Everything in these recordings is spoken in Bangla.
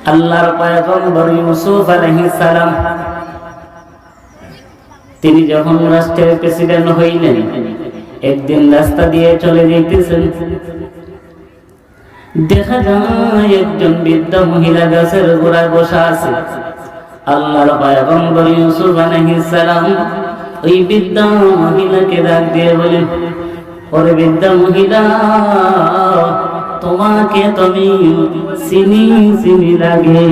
আল্লাহর পয়গম্বর ইউসুফ আলাইহিস সালাম তিনি যখন রাষ্ট্রের প্রেসিডেন্ট হইলেন, একদিন রাস্তা দিয়ে চলে যেতেছেন, দেখা যায় একজন বৃদ্ধা মহিলা গাছের গোড়ায় বসা আছে। আল্লাহর পয়গম্বর ইউসুফ আলাইহিস সালাম ওই বৃদ্ধা মহিলাকে ডাক দিয়ে বলেন, ওরে বৃদ্ধা মহিলা, তোমাকে তুমি চিনি লাগে,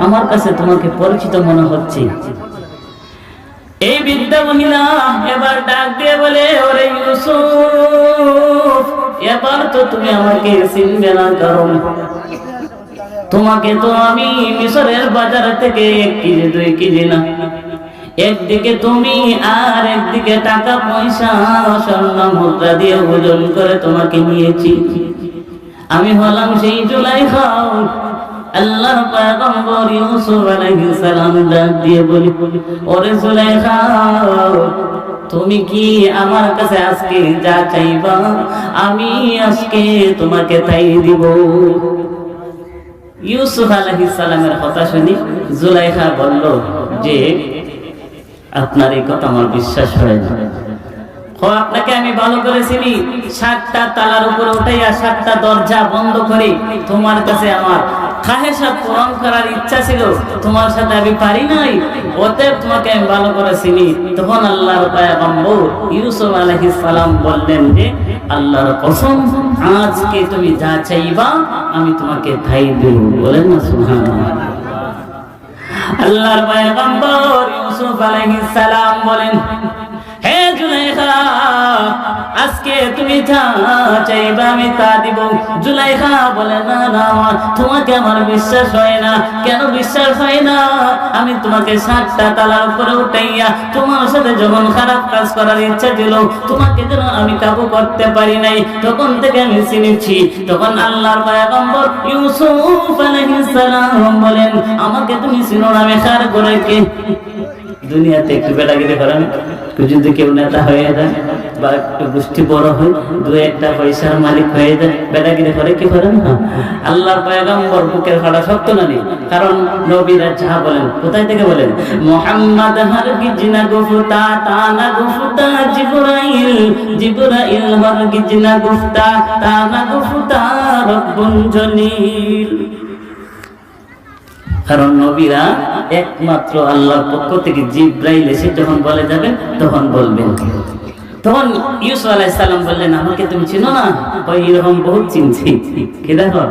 আমার কাছে তোমাকে পরিচিত মনে হচ্ছে। এই বৃদ্ধা মহিলা এবার ডাক দিয়ে বলে, ওরে ইউসুফ, এবার তো তুমি আমাকে চিনবে না, কারণ তোমাকে তো আমি মিশরের বাজার থেকে 1 কেজি 2 কেজি না, একদিকে তুমি আর একদিকে টাকা পয়সা স্বর্ণ মুদ্রা দিয়ে ওজন করে তোমাকে নিয়েছি। আমি হলাম সেই জুলাইখা। আল্লাহর পয়গম্বর ইউসুফ আলাইহিস সালাম ডাক দিয়ে বলি, ওরে জুলাইখা, তুমি কি আমার কাছে আজকে যা চাইবা আমি আজকে তোমাকে তাই দিব। ইউসুফ আলাইহিস সালামের কথা শুনি জুলাইখা বলল যে, আপনার এই কথা আমার বিশ্বাস হয় না। আপনাকে আমি ভালো করে চিনি, 7টা তালার উপরে উঠাইয়া 7টা দরজা বন্ধ করে তোমার কাছে আমার খাহেশা পূরণ করার ইচ্ছা ছিল, তোমার সাথে আমি পারি নাই, অতএব তোমাকে আমি ভালো করে চিনি। তখন আল্লাহর পয়গম্বর ইউসুফ আলাইহিস সালাম বললেন যে, আল্লাহর কসম, আজকে তুমি যা চাইবা আমি তোমাকে তাই দেব। বলেন না সুবহানাল্লাহ। আল্লাহর পয়গম্বর ইউসুফ আলাইহিস সালাম বলেন, হে জুলাইখা, আজকে তুমি যা চাইবা আমি তা দিব। জুলাইখা বলে, না না, তোমাকে আমার বিশ্বাস হয় না। কেন বিশ্বাস হয় না? আমি তোমাকে 7টা তালার উপরে উঠাইয়া তোমার সাথে যখন খারাপ কাজ করার ইচ্ছা ছিল, তোমাকে যেন আমি কাবু করতে পারি নাই, তখন থেকে আমি চিনেছি। তখন আল্লাহর পয়গম্বর ইউসুফ আলাইহিস সালাম বলেন, আমাকে তুমি চিনো না, আমি কার গোলাকে দুনিয়াতে একটু বেটাগিরি করেন, যদি কেউ নেতা হয়ে যায় বা একটু গোষ্ঠী বড় হয়, 2-1টা পয়সার মালিক হয়ে যায়, বেটাগিরি করে কি করেন না? আল্লাহর পয়গম্বর বুকের ফাটা শক্ত না নেই, কারণ নবীরা যা বলেন কোথায় থেকে বলেন, মুহাম্মদ হারগিজ না গুফতা তা না গুফতা, জিবরাইল হারগিজ না গুফতা তা না গুফতা, রব্বুন জলিল। কারণ নবীরা একমাত্র আল্লাহর পক্ষ থেকে জিবরাইল এসে যখন বলে যাবেন তখন বলবেন। তখন ইউসুফ আলাইহিস সালাম বললেন, আমাকে তুমি চিনো না? এরকম বহুত চিনছি, কি দেখো।